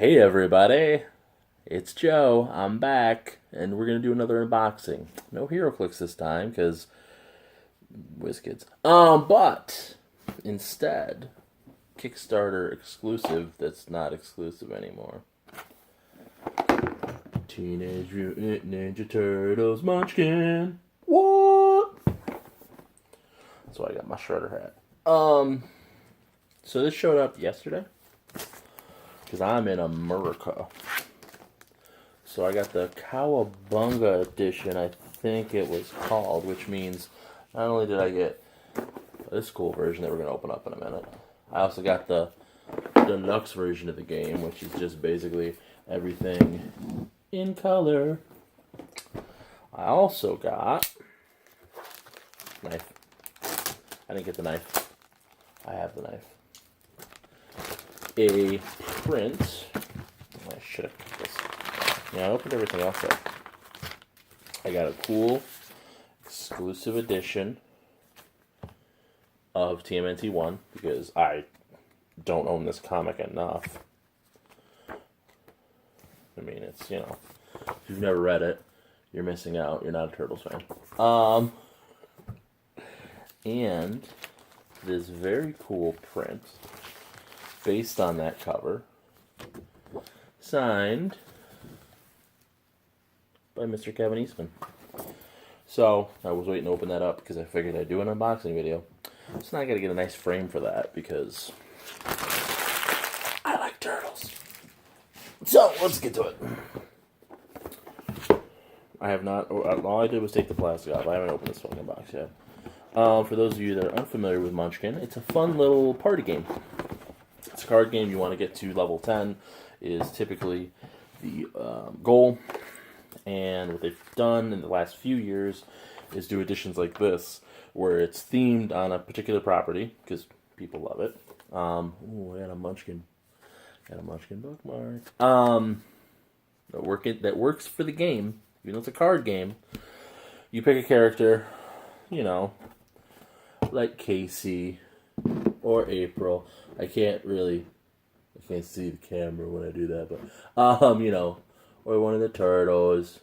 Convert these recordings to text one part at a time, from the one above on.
Hey everybody, it's Joe. I'm back, and we're gonna do another unboxing. No HeroClix this time, because WizKids. But instead, Kickstarter exclusive that's not exclusive anymore. Teenage Mutant Ninja Turtles Munchkin. What? So I got my Shredder hat. So this showed up yesterday. Because I'm in America. So I got the Cowabunga edition, I think it was called, which means not only did I get this cool version that we're going to open up in a minute, I also got the Deluxe version of the game, which is just basically everything in color. I also got knife. I didn't get the knife. I have the knife. A print. I should have put this. Yeah, I opened everything else up. I got a cool exclusive edition of TMNT 1 because I don't own this comic enough. I mean, it's, you know, if you've never read it, you're missing out. You're not a Turtles fan. And this very cool print based on that cover, signed by Mr. Kevin Eastman. So, I was waiting to open that up because I figured I'd do an unboxing video. So now I gotta get a nice frame for that because I like turtles. So, let's get to it. I have not, all I did was take the plastic off. I haven't opened this fucking box yet. For those of you that are unfamiliar with Munchkin, it's a fun little party game. It's a card game. You want to get to level 10 is typically the goal. And what they've done in the last few years is do editions like this, where it's themed on a particular property, because people love it. Ooh, I got a Munchkin. Bookmark. That works for the game, even though it's a card game. You pick a character, you know, like Casey or April. I can't see the camera when I do that, but, you know, or one of the turtles.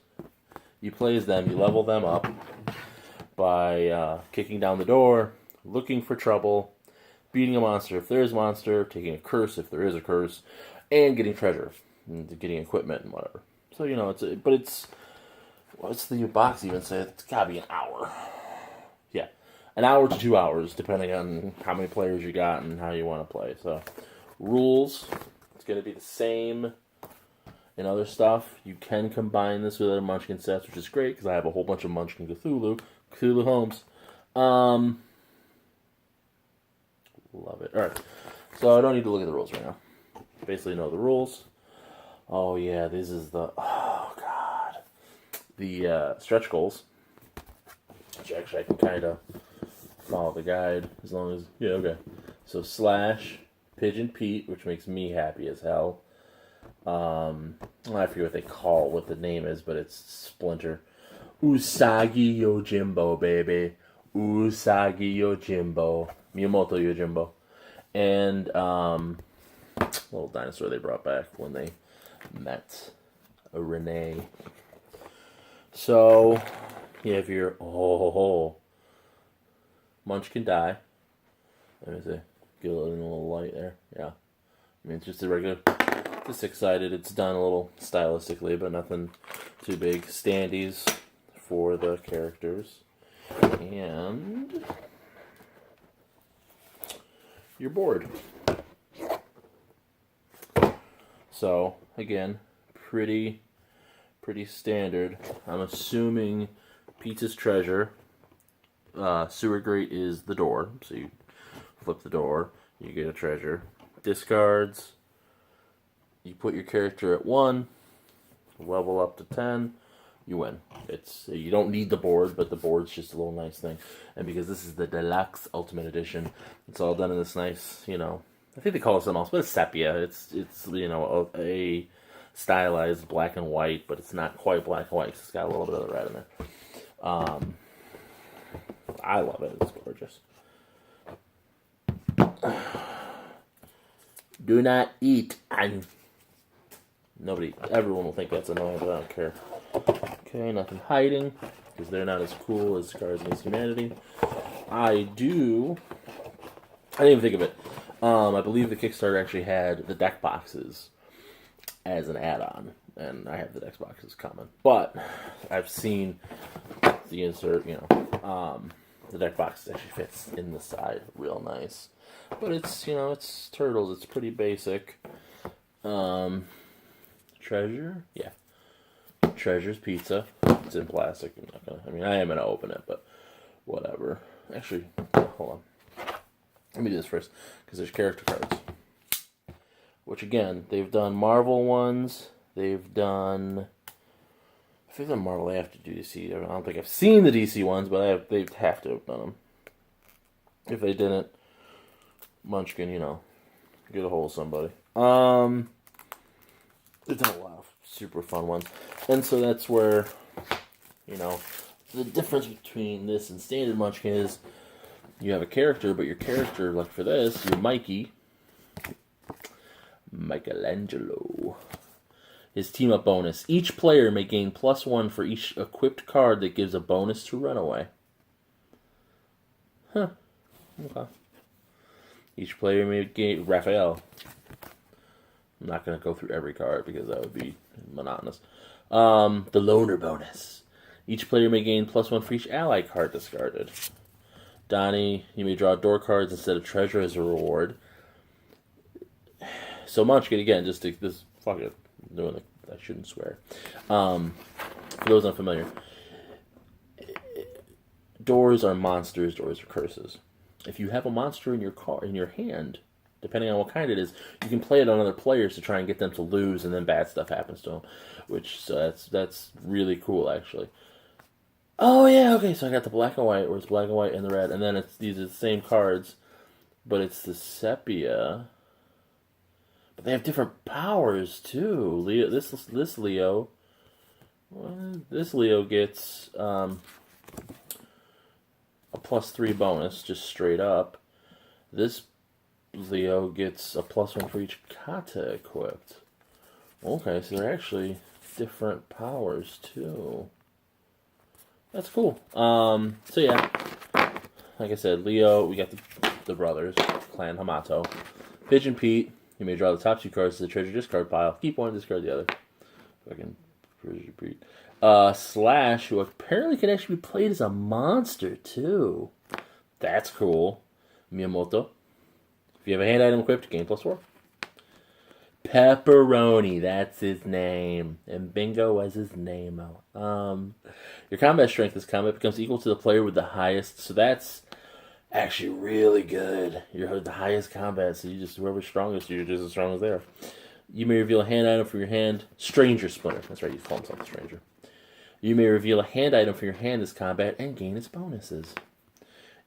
You play as them, you level them up by kicking down the door, looking for trouble, beating a monster if there is a monster, taking a curse if there is a curse, and getting treasure, and getting equipment and whatever. So, you know, what's the box even say? It's gotta be an hour. Yeah. An hour to 2 hours, depending on how many players you got and how you want to play. So, rules, it's going to be the same in other stuff. You can combine this with other Munchkin sets, which is great, because I have a whole bunch of Munchkin Cthulhu homes. Love it. Alright, so I don't need to look at the rules right now. Basically know the rules. Oh yeah, this is the, oh god, the stretch goals, which actually I can kind of follow the guide as long as, yeah, okay. So Slash, Pigeon Pete, which makes me happy as hell. I forget what the name is, but it's Splinter. Usagi Yojimbo, baby. Usagi Yojimbo. Miyamoto Yojimbo. And, little dinosaur they brought back when they met Renee. So, you have your, Munchkin die. Let me see. Get a little light there. Yeah. I mean, it's just a regular, just excited. It's done a little stylistically, but nothing too big. Standees for the characters. And your board. So, again, pretty standard. I'm assuming Pizza's treasure. Sewer grate is the door, so you flip the door, you get a treasure. Discards, you put your character at 1, level up to 10, you win. You don't need the board, but the board's just a little nice thing. And because this is the Deluxe Ultimate Edition, it's all done in this nice, you know, I think they call it something else, but it's sepia. It's you know, a stylized black and white, but it's not quite black and white because it's got a little bit of the red in there. I love it. It's gorgeous. Do not eat. Everyone will think that's annoying, but I don't care. Okay, nothing hiding, because they're not as cool as Cards Against Humanity. I didn't even think of it. I believe the Kickstarter actually had the deck boxes as an add-on, and I have the deck boxes coming. But I've seen the insert, the deck box actually fits in the side real nice. But it's Turtles. It's pretty basic. Treasure? Yeah. Treasure's pizza. It's in plastic. I am gonna open it, but whatever. Actually, hold on. Let me do this first, because there's character cards. Which, again, they've done Marvel ones. They've done... If they've done Marvel, they have to do DC. I don't think I've seen the DC ones, but they have to have done them. If they didn't, Munchkin, get a hold of somebody. They've done a lot of super fun ones. And so that's where, the difference between this and standard Munchkin is you have a character, but your character, like for this, you're Michelangelo. His team-up bonus. Each player may gain +1 for each equipped card that gives a bonus to Runaway. Huh. Okay. Each player may gain... Raphael. I'm not going to go through every card because that would be monotonous. The Loner bonus. Each player may gain +1 for each ally card discarded. Donnie, you may draw door cards instead of treasure as a reward. So Munchkin, again, fuck it. I shouldn't swear. For those unfamiliar, doors are monsters, doors are curses. If you have a monster in your hand, depending on what kind it is, you can play it on other players to try and get them to lose, and then bad stuff happens to them. That's really cool, actually. Oh yeah, okay. So I got the black and white, where it's black and white and the red, and then these are the same cards, but it's the sepia. But they have different powers too. This Leo gets a +3 bonus, just straight up. This Leo gets a +1 for each kata equipped. Okay, so they're actually different powers too. That's cool. So yeah, like I said, Leo, we got the brothers, Clan Hamato. Pigeon Pete. You may draw the top 2 cards to the treasure discard pile. Keep one, discard the other. Fucking Pigeon Pete. Slash, who apparently can actually be played as a monster, too. That's cool. Miyamoto. If you have a hand item equipped, gain +4. Pepperoni, that's his name. And Bingo was his name. Your combat strength this combat becomes equal to the player with the highest. So that's actually really good. You're the highest combat, so whoever's strongest, you're just as strong as they are. You may reveal a hand item from your hand. Stranger Splinter. That's right, you call himself a stranger. You may reveal a hand item from your hand this combat and gain its bonuses.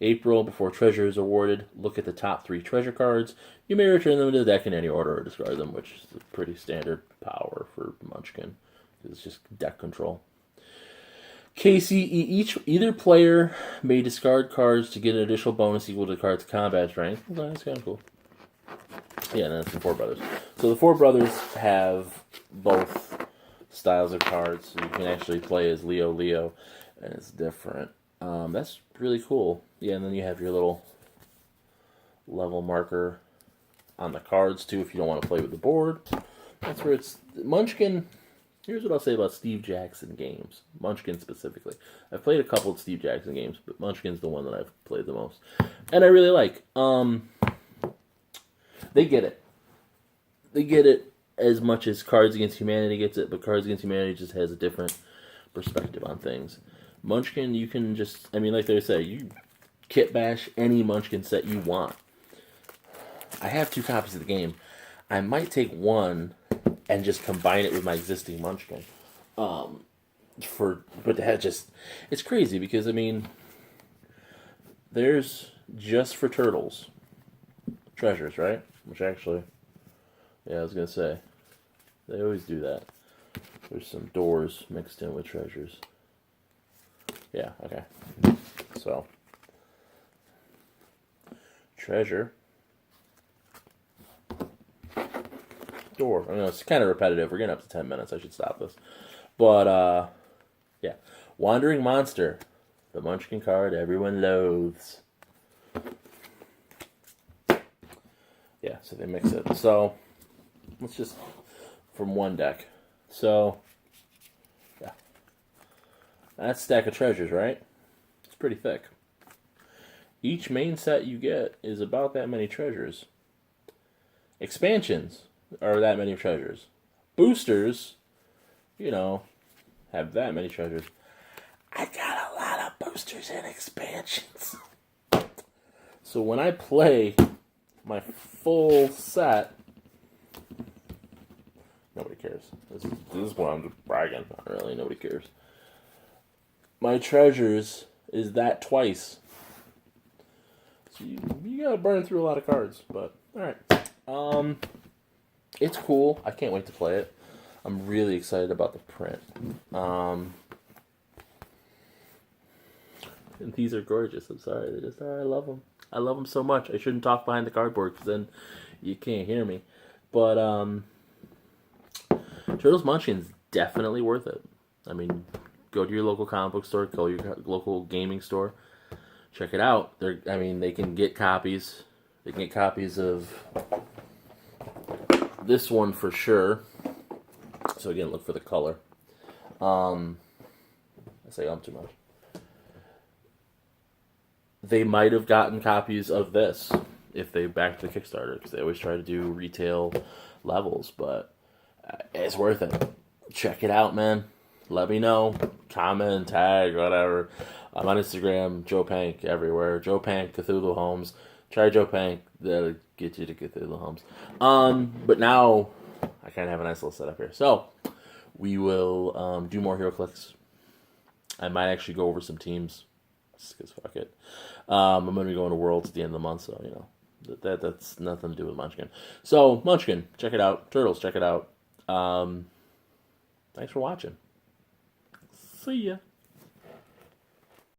April, before treasure is awarded, look at the top 3 treasure cards. You may return them to the deck in any order or discard them, which is a pretty standard power for Munchkin. It's just deck control. KCE, either player may discard cards to get an additional bonus equal to the card's combat strength. Okay, that's kind of cool. Yeah, and that's the 4 brothers. So the 4 brothers have both styles of cards. So you can actually play as Leo, and it's different. That's really cool. Yeah, and then you have your little level marker on the cards, too, if you don't want to play with the board. That's where it's... Munchkin... Here's what I'll say about Steve Jackson games. Munchkin specifically. I've played a couple of Steve Jackson games, but Munchkin's the one that I've played the most. And I really like. They get it. They get it as much as Cards Against Humanity gets it, but Cards Against Humanity just has a different perspective on things. Munchkin, you can just... like they say, you kit bash any Munchkin set you want. I have 2 copies of the game. I might take one and just combine it with my existing Munchkin. It's crazy because, there's just for Turtles treasures, right? Which actually, yeah, I was going to say, they always do that. There's some doors mixed in with treasures. Yeah, okay. So, treasure. store. I know it's kind of repetitive. We're getting up to 10 minutes. I should stop this. But, yeah. Wandering Monster. The Munchkin card everyone loathes. Yeah, so they mix it. So, let's just... From one deck. So, yeah. That's a stack of treasures, right? It's pretty thick. Each main set you get is about that many treasures. Expansions are that many treasures. Boosters, have that many treasures. I got a lot of boosters and expansions. So when I play my full set, nobody cares. This is what I'm just bragging. Not really, nobody cares. My treasures is that twice. So you gotta burn through a lot of cards, but alright. It's cool. I can't wait to play it. I'm really excited about the print. And these are gorgeous. I'm sorry. They just are. I love them. I love them so much. I shouldn't talk behind the cardboard because then you can't hear me. But Turtles Munchkin's definitely worth it. I mean, go to your local comic book store, go to your local gaming store, check it out. They can get copies. They can get copies of this one for sure. So again, look for the color. I say too much. They might have gotten copies of this if they backed the Kickstarter, because they always try to do retail levels, but it's worth it. Check it out, man. Let me know. Comment, tag, whatever. I'm on Instagram, Joe Pank, everywhere. Joe Pank, Cthulhu Homes. Try Joe Pank. That'll get you to Cthulhu Homes. But now, I kind of have a nice little setup here. So, we will do more HeroClix. I might actually go over some teams. Because fuck it. I'm going to be going to Worlds at the end of the month, so, that's nothing to do with Munchkin. So, Munchkin, check it out. Turtles, check it out. Thanks for watching. See ya.